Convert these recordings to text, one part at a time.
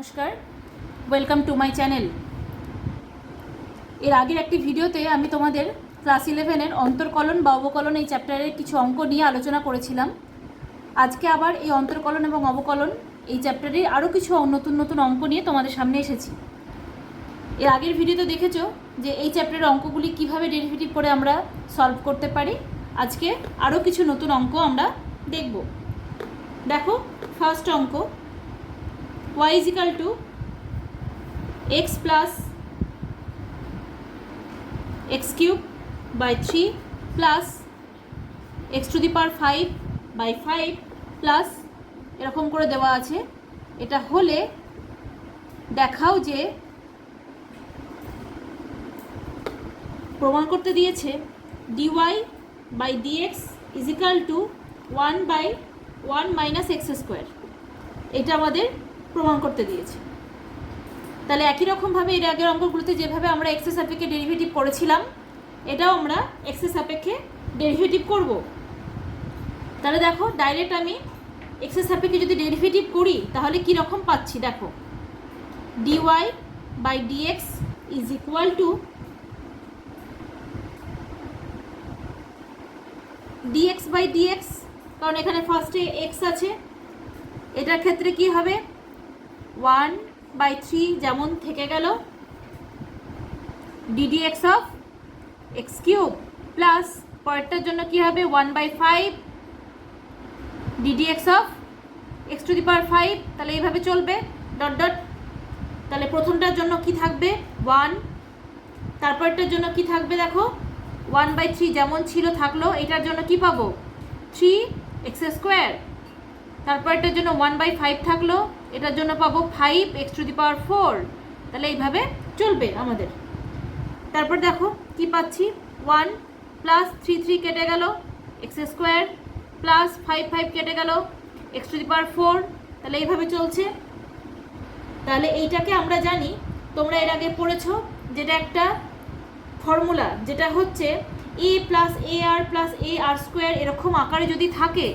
নমস্কার, welcome to my channel. এর আগের একটি ভিডিওতে আমি তোমাদের ক্লাস 11-এর অন্তর্কলন বা অবকলন এই চ্যাপ্টারের কিছু অঙ্ক নিয়ে আলোচনা করেছিলাম। আজকে আবার এই অন্তর্কলন এবং অবকলন এই চ্যাপ্টারের আরও কিছু নতুন নতুন অঙ্ক নিয়ে তোমাদের সামনে এসেছি। এর আগের ভিডিওতে দেখেছো যে এই চ্যাপ্টারের অঙ্কগুলি কিভাবে ডেরিভেটিভ করে আমরা সলভ করতে পারি। আজকে আরও কিছু নতুন অঙ্ক আমরা দেখব। দেখো, ফার্স্ট অঙ্ক, y is equal to x plus x cube by 3 plus x to the power 5 by 5 plus এরকম করে দেওয়া আছে। এটা হলে দেখাও যে প্রমাণ করতে দিয়েছে dy by dx is equal to 1 by 1 minus x square। এটা আমাদের প্রমাণ করতে দিয়েছে। তাহলে একই রকমভাবে এর আগের অঙ্কগুলোতে যেভাবে আমরা এক্সের সাপেক্ষে ডেরিভেটিভ করেছিলাম, এটাও আমরা এক্সের সাপেক্ষে ডেরিভেটিভ করব। তাহলে দেখো, ডাইরেক্ট আমি এক্সের সাপেক্ষে যদি ডেরিভেটিভ করি তাহলে কি রকম পাচ্ছি দেখো, dy by dx is equal to dx by dx, কারণ এখানে ফার্স্টে x আছে, এটার ক্ষেত্রে কি হবে 1/3 যেমন থেকে গেল ddx of x cube plus পরেরটার জন্য কি হবে 1/5 ddx of x to the power 5। তাহলে এইভাবে চলবে ডট ডট। তাহলে প্রথমটার জন্য কি থাকবে 1, তারপরটার জন্য কি থাকবে দেখো 1/3 যেমন ছিল থাকলো, এটার জন্য কি পাবো 3x স্কোয়ার, তারপরটার জন্য 1/5 থাকলো, এটার জন্য পাবো 5x to the power 4। তাহলে এইভাবে চলবে আমাদের। তারপর দেখো কি পাচ্ছি 1 প্লাস 3 কেটে গেল x স্কোয়ার প্লাস 5 কেটে গেল x to the power 4। তাহলে এইভাবে চলছে। তাহলে এইটাকে আমরা জানি, তোমরা এর আগে পড়েছো, যেটা একটা ফর্মুলা, যেটা হচ্ছে a plus ar plus ar square এরকম আকারে যদি থাকে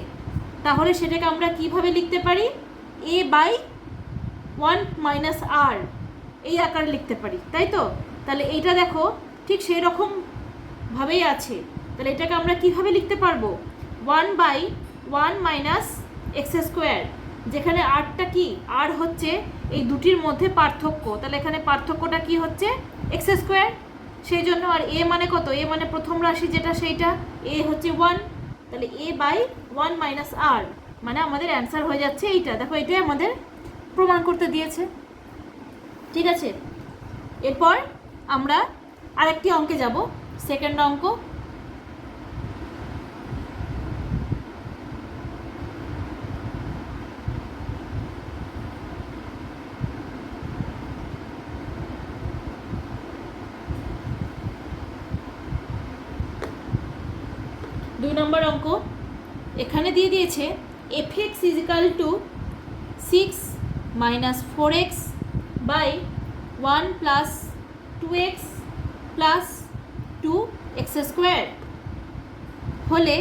তাহলে সেটাকে আমরা কিভাবে লিখতে পারি a বাই 1 মাইনাস আর, এই আকারে লিখতে পারি, তাই তো। তাহলে এইটা দেখো ঠিক সেই রকমভাবেই আছে। তাহলে এটাকে আমরা কিভাবে লিখতে পারবো 1/1 মাইনাস এক্স স্কোয়ার, যেখানে আরটা কি, আর হচ্ছে এই দুটির মধ্যে পার্থক্য। তাহলে এখানে পার্থক্যটা কি হচ্ছে এক্স স্কোয়ার, সেই জন্য। আর এ মানে কত, এ মানে প্রথম রাশি যেটা সেইটা, এ হচ্ছে 1। তাহলে a/1 মাইনাস আর, মানে আমাদের অ্যান্সার হয়ে যাচ্ছে এইটা। দেখো এটাই আমাদের প্রমাণ করতে দিয়েছে, ঠিক আছে। এরপর আমরা আরেকটি অঙ্কে যাব, সেকেন্ড অঙ্ক। দুই নম্বর অঙ্ক, এখানে দিয়ে দিয়েছে fx is equal to 6 minus 4x by 1 plus 2x plus 2x square হলে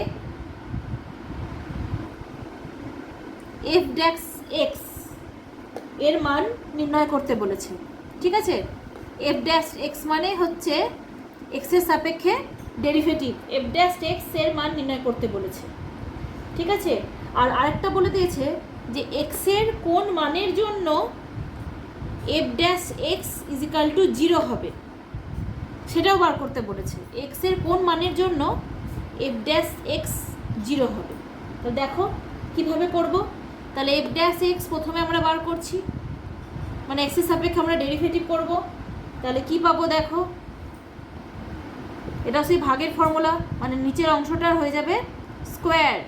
f dash x এর মান নির্ণয় করতে বলেছে, ঠিক আছে। f dash x মানে হচ্ছে x এর সাপেক্ষে ডেরিভেটিভ, f dash x এর মান নির্ণয় করতে বলেছে, ঠিক আছে। আর আরেকটা বলে দিয়েছে যে x এর কোন মানের জন্য f dash x is equal to 0 হবে, সেটাও বার করতে বলেছে। x এর কোন মানের জন্য f dash x 0 হবে। তো দেখো কিভাবে করব। তাহলে f dash x প্রথমে আমরা বার করছি, মানে x এর সাপেক্ষে আমরা ডেরিভেটিভ করব। তাহলে কি পাবো দেখো, এটা সেই ভাগের ফর্মুলা, মানে নিচের অংশটা হয়ে যাবে স্কোয়ার,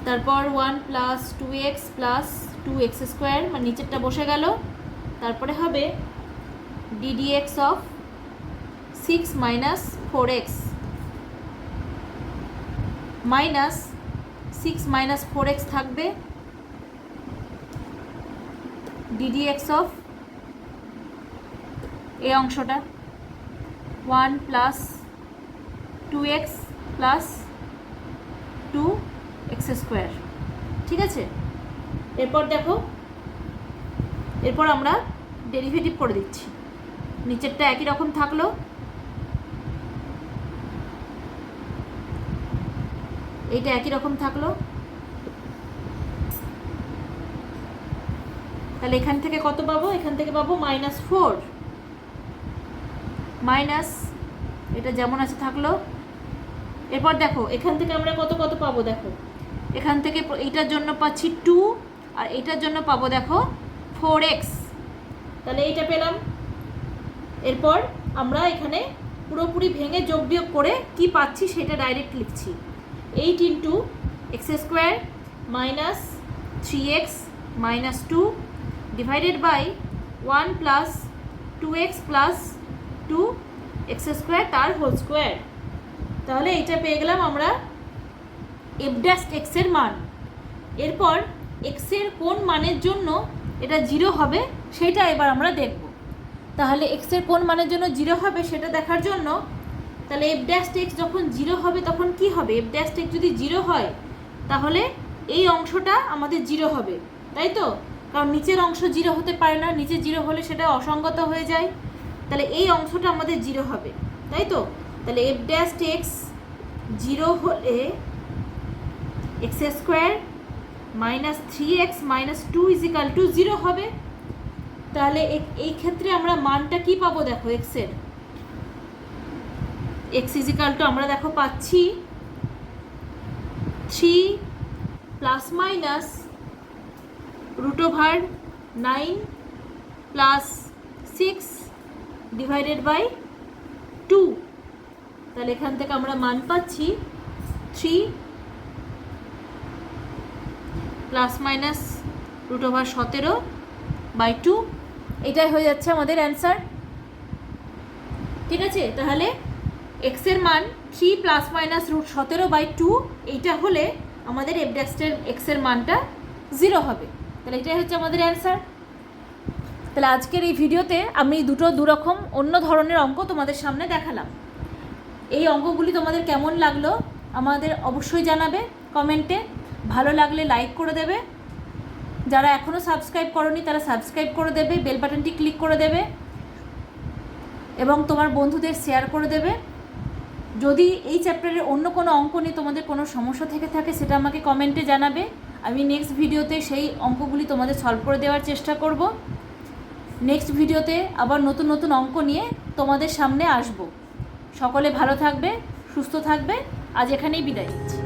তারপর 1 plus 2x plus 2x square, মানে নিচেরটা বসে গেল। তারপরে হবে ddx of 6 minus 4x minus 6 minus 4x থাকবে ddx অফ এই অংশটা 1 plus 2x plus 2x square, ঠিক আছে। এরপর দেখো, এরপর আমরা ডেরিভেটিভ করে দিচ্ছি। নিচেরটা একই রকম থাকলো, এইটা একই রকম থাকলো। তাহলে এখান থেকে কত পাবো? এখান থেকে পাবো -4 মাইনাস, এটা যেমন আছে থাকলো। এরপর দেখো এখান থেকে আমরা কত কত পাবো, দেখো এখান থেকে এইটার জন্য পাচ্ছি 2 আর এইটার জন্য পাবো দেখো 4x। তাহলে এইটা পেলাম। এরপর আমরা এখানে পুরোপুরি ভেঙে যোগ বিয়োগ করে কি পাচ্ছি সেটা ডাইরেক্ট লিখছি। 8 × x² minus 3x minus 2 divided by 1 plus 2x plus 2x² তার হোল স্কোয়ার। তাহলে এইটা পেয়ে গেলাম আমরা f' এর মান। এরপর x এর কোন মানের জন্য এটা 0 হবে সেটা এবার আমরা দেখব। তাহলে x এর কোন মানের জন্য 0 হবে সেটা দেখার জন্য, তাহলে f' যখন 0 হবে তখন কি হবে? f' যদি 0 হয় তাহলে এই অংশটা আমাদের 0 হবে, তাই তো? কারণ নিচের অংশ 0 হতে পারে না, নিচে 0 হলে সেটা অসঙ্গত হয়ে যায়। তাহলে এই অংশটা আমাদের 0 হবে, তাই তো? তাহলে f' 0 হলে x² মাইনাস 3x মাইনাস 2 = 0 হবে। তাহলে এই ক্ষেত্রে আমরা মানটা কি পাবো? দেখো x এর x আমরা দেখো পাচ্ছি 3 plus minus √9 plus 6 divided by 2। তাহলে এখান থেকে আমরা মান পাচ্ছি 3 প্লাস মাইনাস √17/2। এটাই হয়ে যাচ্ছে আমাদের অ্যান্সার। ঠিক আছে, তাহলে x এর মান 3 প্লাস মাইনাস √17/2 এইটা হলে আমাদের f' এর মানটা 0 হবে। তাহলে এটাই হচ্ছে আমাদের অ্যান্সার। তাহলে আজকের এই ভিডিওতে আমি দুরকম অন্য ধরনের অঙ্ক তোমাদের সামনে দেখালাম। এই অঙ্কগুলি তোমাদের কেমন লাগলো আমাদের অবশ্যই জানাবে কমেন্টে। ভালো লাগলে লাইক করে দেবে, যারা এখনও সাবস্ক্রাইব করোনি তারা সাবস্ক্রাইব করে দেবে, বেল বাটনটি ক্লিক করে দেবে এবং তোমার বন্ধুদের শেয়ার করে দেবে। যদি এই চ্যাপ্টারের অন্য কোনো অঙ্ক নিয়ে তোমাদের কোনো সমস্যা থেকে থাকে সেটা আমাকে কমেন্টে জানাবে। আমি নেক্সট ভিডিওতে সেই অঙ্কগুলি তোমাদের সলভ করে দেওয়ার চেষ্টা করব। নেক্সট ভিডিওতে আবার নতুন নতুন অঙ্ক নিয়ে তোমাদের সামনে আসব। সকলে ভালো থাকবে, সুস্থ থাকবে। আজ এখানেই বিদায় নিচ্ছি।